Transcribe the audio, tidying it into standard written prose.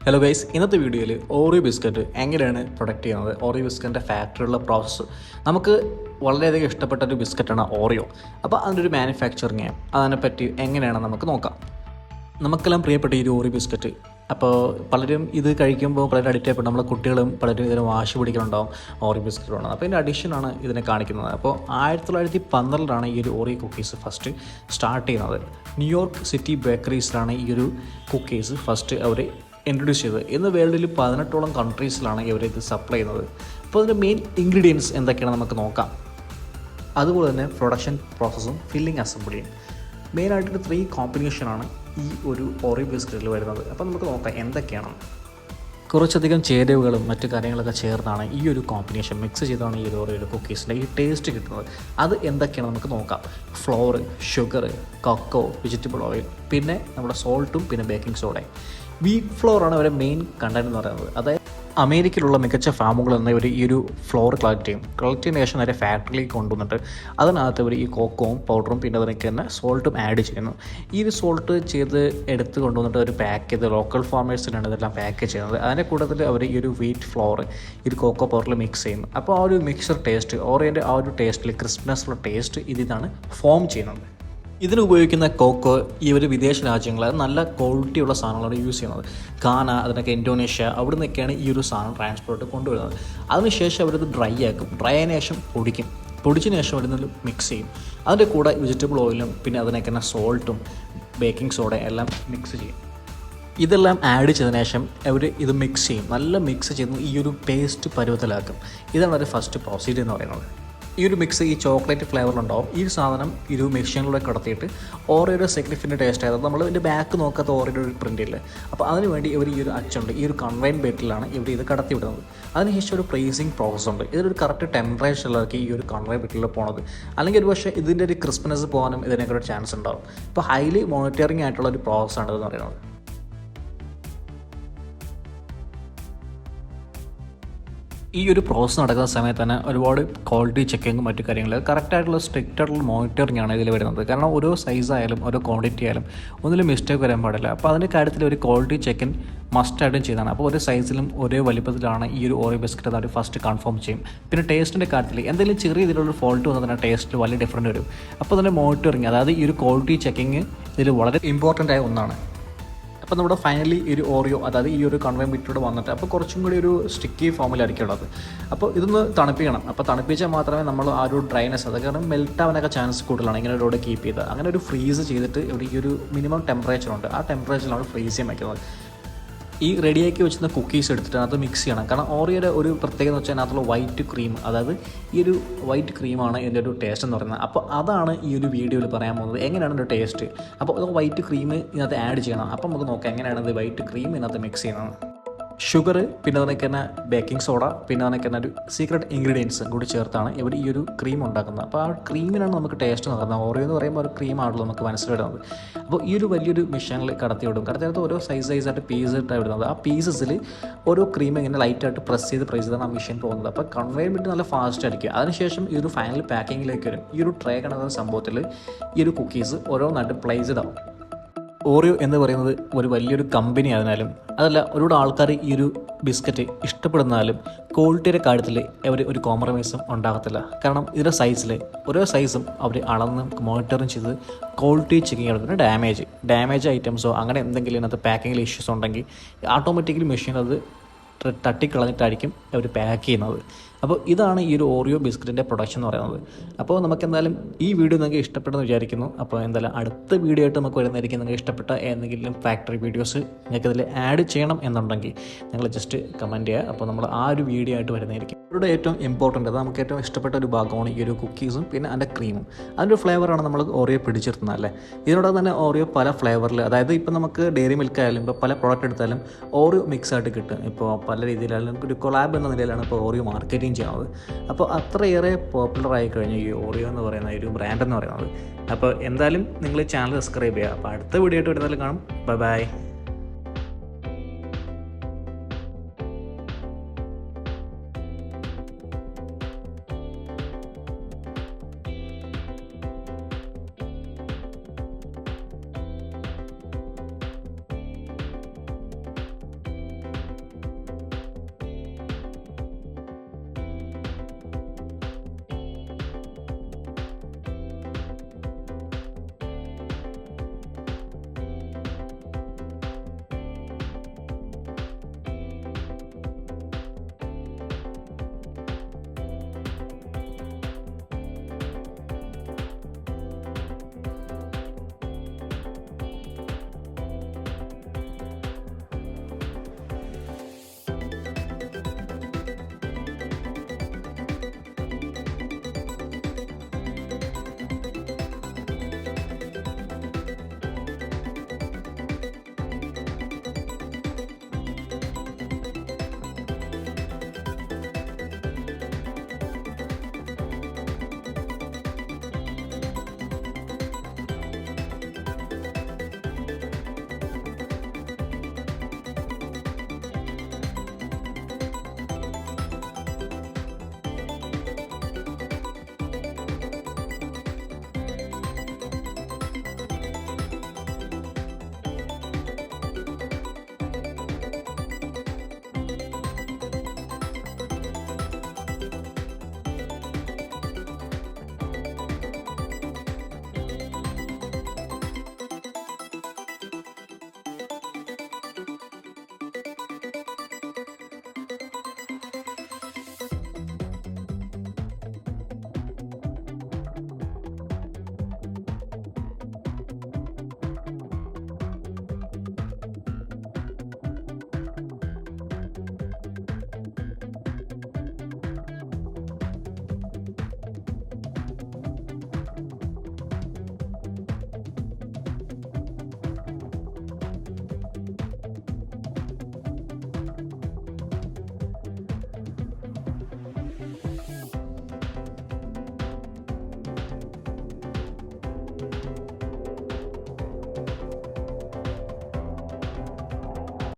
Hello guys, ഇന്നത്തെ വീഡിയോയിൽ Oreo biscuit എങ്ങനെയാണ് പ്രൊഡക്റ്റ് ചെയ്യുന്നത്, ഓറിയോ ബിസ്ക്കറ്റിൻ്റെ ഫാക്ടറിയുള്ള പ്രോസസ്സ്. നമുക്ക് വളരെയധികം ഇഷ്ടപ്പെട്ട ഒരു ബിസ്ക്കറ്റാണ് ഓറിയോ. അപ്പോൾ അതിൻ്റെ ഒരു മാനുഫാക്ചറിങ് അതിനെപ്പറ്റി എങ്ങനെയാണ് നമുക്ക് നോക്കാം. നമുക്കെല്ലാം പ്രിയപ്പെട്ട ഈ ഒരു ഓറിയോ ബിസ്ക്കറ്റ്. അപ്പോൾ പലരും ഇത് കഴിക്കുമ്പോൾ പലരും അഡിക്റ്റ് ആയപ്പോൾ നമ്മളെ കുട്ടികളും പലരും ഇതിന് വാശി പിടിക്കുന്നുണ്ടാവും ഓറിയോ ബിസ്ക്കറ്റ് വേണം. അപ്പോൾ ഇതിൻ്റെ അഡിഷനാണ് ഇതിനെ കാണിക്കുന്നത്. അപ്പോൾ 1912 ഈ ഒരു ഓറിയോ കുക്കീസ് ഫസ്റ്റ് സ്റ്റാർട്ട് ചെയ്യുന്നത്. ന്യൂയോർക്ക് സിറ്റി ബേക്കറീസിലാണ് ഈ ഒരു കുക്കീസ് ഫസ്റ്റ് അവർ ഇൻട്രൊഡ്യൂസ് ചെയ്തത്. ഇന്ന് വേൾഡിൽ 18ഓളം കൺട്രീസിലാണ് ഇവർ ഇത് സപ്ലൈ ചെയ്യുന്നത്. അപ്പോൾ അതിൻ്റെ മെയിൻ ഇൻഗ്രീഡിയൻസ് എന്തൊക്കെയാണ് നമുക്ക് നോക്കാം. അതുപോലെ തന്നെ പ്രൊഡക്ഷൻ പ്രോസസ്സും ഫില്ലിംഗ് അസംബ്ലിയും മെയിനായിട്ടൊരു 3 കോമ്പിനേഷനാണ് ഈ ഒരു ഓറിയോ ബിസ്ക്കറ്റിൽ വരുന്നത്. അപ്പോൾ നമുക്ക് നോക്കാം എന്തൊക്കെയാണ്. കുറച്ചധികം ചേരുവകളും മറ്റു കാര്യങ്ങളൊക്കെ ചേർന്നാണ് ഈ ഒരു കോമ്പിനേഷൻ മിക്സ് ചെയ്താണ് ഈ ഒരു ഓറിയോ കുക്കീസിൻ്റെ ഈ ടേസ്റ്റ് കിട്ടുന്നത്. അത് എന്തൊക്കെയാണ് നമുക്ക് നോക്കാം. Flour, sugar, cocoa, vegetable oil, പിന്നെ നമ്മുടെ സോൾട്ടും പിന്നെ ബേക്കിംഗ് സോഡയും. വീറ്റ് ഫ്ലോറാണ് അവരുടെ മെയിൻ കണ്ടന്റ് എന്ന് പറയുന്നത്. അതായത് അമേരിക്കയിലുള്ള മികച്ച ഫാമുകൾ എന്നിവർ ഈ ഒരു ഫ്ലോർ കളക്ട് ചെയ്യുന്ന ശേഷം നേരെ ഫാക്ടറിയിലേക്ക് കൊണ്ടുവന്നിട്ട് അതിനകത്ത് അവർ ഈ കോക്കോവും പൗഡറും പിന്നെ അതിനൊക്കെ തന്നെ സോൾട്ടും ആഡ് ചെയ്യുന്നു. ഈ ഒരു സോൾട്ട് ചെയ്ത് എടുത്ത് കൊണ്ടുവന്നിട്ട് അവർ പാക്ക് ചെയ്ത് ലോക്കൽ ഫാമേഴ്സിനാണ് ഇതെല്ലാം പാക്ക് ചെയ്യുന്നത്. അതിൻ്റെ കൂട്ടത്തിൽ അവർ ഈ ഒരു വീറ്റ് ഫ്ലോർ ഈ ഒരു കോക്കോ പൗഡറിൽ മിക്സ് ചെയ്യുന്നു. അപ്പോൾ ആ ഒരു മിക്സർ ടേസ്റ്റ് ഓറിയോൻ്റെ ആ ഒരു ടേസ്റ്റിൽ ക്രിസ്പിനെസ്സുള്ള ടേസ്റ്റ് ഇതിനാണ് ഫോം ചെയ്യുന്നത്. ഇതിന് ഉപയോഗിക്കുന്ന കോക്കോ ഈ ഒരു വിദേശ രാജ്യങ്ങളിൽ നല്ല ക്വാളിറ്റിയുള്ള സാധനങ്ങളാണ് യൂസ് ചെയ്യുന്നത്. ഘാന, അതിനൊക്കെ ഇന്തോനേഷ്യ, അവിടെ നിന്നൊക്കെയാണ് ഈ ഒരു സാധനം ട്രാൻസ്പോർട്ട് കൊണ്ടുവരുന്നത്. അതിനുശേഷം അവരത് ഡ്രൈ ആക്കും. ഡ്രൈ ആയതിനു ശേഷം പൊടിച്ചതിന് ശേഷം അവരിൽ മിക്സ് ചെയ്യും. അതിൻ്റെ കൂടെ വെജിറ്റബിൾ ഓയിലും പിന്നെ അതിനൊക്കെ തന്നെ സോൾട്ടും ബേക്കിംഗ് സോഡയും എല്ലാം മിക്സ് ചെയ്യും. ഇതെല്ലാം ആഡ് ചെയ്തതിനു ശേഷം അവർ ഇത് മിക്സ് ചെയ്യും. നല്ല മിക്സ് ചെയ്ത് ഈ ഒരു പേസ്റ്റ് പരുവത്തിലാക്കും. ഇതാണ് ഒരു ഫസ്റ്റ് പ്രൊസീജിയർ എന്ന് പറയുന്നത്. ഈ ഒരു മിക്സ് ഈ ചോക്ലേറ്റ് ഫ്ലേവറിലുണ്ടാവും. ഈ സാധനം ഈ ഒരു മെഷീനിലൂടെ കടത്തിയിട്ട് ഓറിയോയുടെ സിഗ്നിഫിക്കൻ്റ് ടേസ്റ്റ് ആയത് നമ്മൾ ഇതിൻ്റെ ബാക്ക് നോക്കാത്ത ഓറിയോയുടെ ഒരു പ്രിൻ്റ് ഇല്ലേ, അപ്പോൾ അതിന് വേണ്ടി ഇവർ ഈ ഒരു അച്ചുണ്ട് ഈ ഒരു കൺവെയർ ബെൽറ്റിലാണ് ഇവർ ഇത് കടത്തി വിടുന്നത്. അതിനുശേഷം ഒരു ഫ്രീസിങ് പ്രോസസ്സ് ഉണ്ട്. ഇതിലൊരു കറക്റ്റ് ടെമ്പറേച്ചറിലേക്ക് ഈ ഒരു കൺവെയർ ബെൽറ്റിൽ പോകുന്നത്. അല്ലെങ്കിൽ ഒരു പക്ഷേ ഇതിൻ്റെ ഒരു ക്രിസ്പിനെസ് പോകാനും ഇതിനൊക്കെ ഒരു ചാൻസ് ഉണ്ടാവും. ഇപ്പോൾ ഹൈലി മോണിറ്ററിങ് ആയിട്ടുള്ള ഒരു പ്രോസസ്സാണ് ഇതെന്ന് പറയുന്നത്. ഈ ഒരു പ്രോസസ്സ് നടക്കുന്ന സമയത്ത് തന്നെ ഒരുപാട് ക്വാളിറ്റി ചെക്കിങ്ങും മറ്റു കാര്യങ്ങൾ കറക്റ്റായിട്ടുള്ള സ്ട്രിക്റ്റ് ആയിട്ടുള്ള മോണിറ്ററിംഗ് ആണ് ഇതിൽ വരുന്നത്. കാരണം ഓരോ സൈസായാലും ഓരോ ക്വാണ്ടിറ്റി ആയാലും ഒന്നിലും മിസ്റ്റേക്ക് വരാൻ പാടില്ല. അപ്പോൾ അതിൻ്റെ കാര്യത്തിൽ ഒരു ക്വാളിറ്റി ചെക്കിൻ മസ്റ്റായിട്ടും ചെയ്താണ്. അപ്പോൾ ഓരോ സൈസിലും ഒരേ വലിപ്പത്തിലാണ് ഈ ഒരു ഓറിയോ ബിസ്ക്കറ്റ് അത് ഫസ്റ്റ് കൺഫേം ചെയ്യും. പിന്നെ ടേസ്റ്റിൻ്റെ കാര്യത്തിൽ എന്തെങ്കിലും ചെറിയ രീതിയിലുള്ള ഫോൾട്ട് വന്നാൽ തന്നെ ടേസ്റ്റിൽ വലിയ ഡിഫറൻറ്റ് വരും. അപ്പോൾ അതിൻ്റെ മോണിറ്ററിങ്, അതായത് ഈ ഒരു ക്വാളിറ്റി ചെക്കിങ് ഇതിൽ വളരെ ഇമ്പോർട്ടൻ്റ് ആയ ഒന്നാണ്. അപ്പോൾ നമ്മുടെ ഫൈനലി ഒരു ഓറിയോ, അതായത് ഈ ഒരു കൺവെയർ ബെൽറ്റിലൂടെ വന്നിട്ട് അപ്പോൾ കുറച്ചും കൂടി ഒരു സ്റ്റിക്കി ഫോമിലായിരിക്കും ഉള്ളത്. അപ്പോൾ ഇതൊന്ന് തണുപ്പിക്കണം. അപ്പോൾ തണുപ്പിച്ചാൽ മാത്രമേ നമ്മൾ ആ ഒരു ഡ്രൈനെസ്, അത് കാരണം മെൽറ്റ് ആവാനൊക്കെ ചാൻസ് കൂടുതലാണ് ഇങ്ങനെ ഒരു കീപ്പ് ചെയ്ത്. അങ്ങനെ ഒരു ഫ്രീസ് ചെയ്തിട്ട് ഇവിടെ ഈ ഒരു മിനിമം ടെമ്പറേച്ചറുണ്ട്, ആ ടെമ്പറേച്ചറിലാണ് ഫ്രീസ് ചെയ്യാൻ വയ്ക്കുന്നത്. ഈ റെഡിയാക്കി വെച്ചിരുന്ന കുക്കീസ് എടുത്തിട്ട് അത് മിക്സ് ചെയ്യണം. കാരണം ഓറിയോയുടെ ഒരു പ്രത്യേകത എന്ന് വെച്ചാൽ അതിനകത്തുള്ള വൈറ്റ് ക്രീം, അതായത് ഈ ഒരു വൈറ്റ് ക്രീമാണ് ഇതിൻ്റെ ഒരു ടേസ്റ്റ് എന്ന് പറയുന്നത്. അപ്പോൾ അതാണ് ഈ ഒരു വീഡിയോയിൽ പറയാൻ പോകുന്നത്, എങ്ങനെയാണ് ഇതിൻ്റെ ടേസ്റ്റ്. അപ്പോൾ അത് വൈറ്റ് ക്രീം ഇതിനകത്ത് ആഡ് ചെയ്യണം. അപ്പം നമുക്ക് നോക്കാം എങ്ങനെയാണ് ഇത് വൈറ്റ് ക്രീം ഇതിനകത്ത് മിക്സ് ചെയ്യുന്നത്. ഷുഗർ, പിന്നെ അതിനൊക്കെ തന്നെ ബേക്കിംഗ് സോഡ, പിന്നെ അതിനൊക്കെ തന്നെ ഒരു സീക്രട്ട് ഇൻഗ്രീഡിയൻസ് കൂടി ചേർത്താണ് ഇവർ ഈ ഒരു ക്രീം ഉണ്ടാക്കുന്നത്. അപ്പോൾ ആ ക്രീമിനാണ് നമുക്ക് ടേസ്റ്റ് നോക്കുന്നത്. ഓറിയോ എന്ന് പറയുമ്പോൾ ഒരു ക്രീമാണല്ലോ നമുക്ക് മനസ്സിലിടുന്നത്. അപ്പോൾ ഈ ഒരു വലിയൊരു മെഷീനിൽ കടത്തിയെടുത്ത് ഓരോ സൈസായിട്ട് പീസ് ഇട്ടാണ് വിടുന്നത്. ആ പീസസിൽ ഓരോ ക്രീം ഇങ്ങനെ ലൈറ്റായിട്ട് പ്രസ് ചെയ്താണ് ആ മെഷീൻ പോകുന്നത്. അപ്പോൾ കൺവെയർ ബെൽറ്റ് നല്ല ഫാസ്റ്റ് ആയിരിക്കും. അതിനുശേഷം ഈ ഒരു ഫൈനൽ പാക്കിങ്ങിലേക്ക് വരും. ഈ ഒരു ട്രേ കണക്കുന്ന സംഭവത്തിൽ ഈ ഒരു കുക്കീസ് ഓരോന്നായിട്ട് പ്ലേസ്ഡ് ആവും. ഓറിയോ എന്ന് പറയുന്നത് ഒരു വലിയൊരു കമ്പനി ആയിരുന്നാലും അതല്ല ഒരുപാട് ആൾക്കാർ ഈ ഒരു ബിസ്ക്കറ്റ് ഇഷ്ടപ്പെടുന്നാലും ക്വാളിറ്റിയുടെ കാര്യത്തിൽ അവർ ഒരു കോംപ്രമൈസും ഉണ്ടാകത്തില്ല. കാരണം ഇതിൻ്റെ സൈസിൽ ഓരോ സൈസും അവർ അളന്ന് മോണിറ്ററിങ് ചെയ്ത് ക്വാളിറ്റി ചെക്കിങ് എടുക്കുന്ന ഡാമേജ് ഐറ്റംസോ അങ്ങനെ എന്തെങ്കിലും ഇതിനകത്ത് പാക്കിങ്ങിൽ ഇഷ്യൂസ് ഉണ്ടെങ്കിൽ ഓട്ടോമാറ്റിക്കലി മെഷീൻ അത് തട്ടിക്കളഞ്ഞിട്ടായിരിക്കും അവർ പാക്ക് ചെയ്യുന്നത്. അപ്പോൾ ഇതാണ് ഈ ഒരു ഓറിയോ ബിസ്ക്കറ്റിൻ്റെ പ്രൊഡക്ഷൻ എന്ന് പറയുന്നത്. അപ്പോൾ നമുക്ക് എന്തായാലും ഈ വീഡിയോ നിങ്ങൾക്ക് ഇഷ്ടപ്പെട്ടെന്ന് വിചാരിക്കുന്നു. അപ്പോൾ എന്തായാലും അടുത്ത വീഡിയോ ആയിട്ട് നമുക്ക് വരുന്നതായിരിക്കും. നിങ്ങൾക്ക് ഇഷ്ടപ്പെട്ട ഏതെങ്കിലും ഫാക്ടറി വീഡിയോസ് നിങ്ങൾക്കിതിൽ ആഡ് ചെയ്യണം എന്നുണ്ടെങ്കിൽ നിങ്ങൾ ജസ്റ്റ് കമൻറ്റ് ചെയ്യുക. അപ്പോൾ നമ്മൾ ആ ഒരു വീഡിയോ ആയിട്ട് വരുന്നതായിരിക്കും. ഇവിടെ ഏറ്റവും ഇമ്പോർട്ടൻ്റ്, അത് നമുക്ക് ഏറ്റവും ഇഷ്ടപ്പെട്ട ഒരു ഭാഗമാണ് ഈ ഒരു കുക്കീസും പിന്നെ അതിൻ്റെ ക്രീമും. അതിൻ്റെ ഫ്ലേവറാണ് നമ്മൾ ഓറിയോ പിടിച്ചിരുത്തുന്നത് അല്ലേ. ഇതിനോടൊപ്പം തന്നെ ഓറിയോ പല ഫ്ലേവറിൽ, അതായത് ഇപ്പോൾ നമുക്ക് ഡെയറി മിൽക്ക് ആയാലും ഇപ്പോൾ പല പ്രോഡക്റ്റ് എടുത്താലും ഓറിയോ മിക്സ് ആയിട്ട് കിട്ടും. ഇപ്പോൾ പല രീതിയിലായാലും ഒരു കൊളാബ് എന്ന നിലയിലാണ് ഇപ്പോൾ ഓറിയോ മാർക്കറ്റിംഗ് ചെയ്യുന്നത്. അപ്പോൾ അത്രയേറെ പോപ്പുലറായി കഴിഞ്ഞു ഈ ഓറിയോ എന്ന് പറയുന്ന ഒരു ബ്രാൻഡ് എന്ന് പറയുന്നത്. അപ്പോൾ എന്തായാലും നിങ്ങൾ ചാനൽ സബ്സ്ക്രൈബ് ചെയ്യുക. അപ്പോൾ അടുത്ത വീഡിയോ ആയിട്ട് വരുന്നതിൽ കാണും. ബൈ.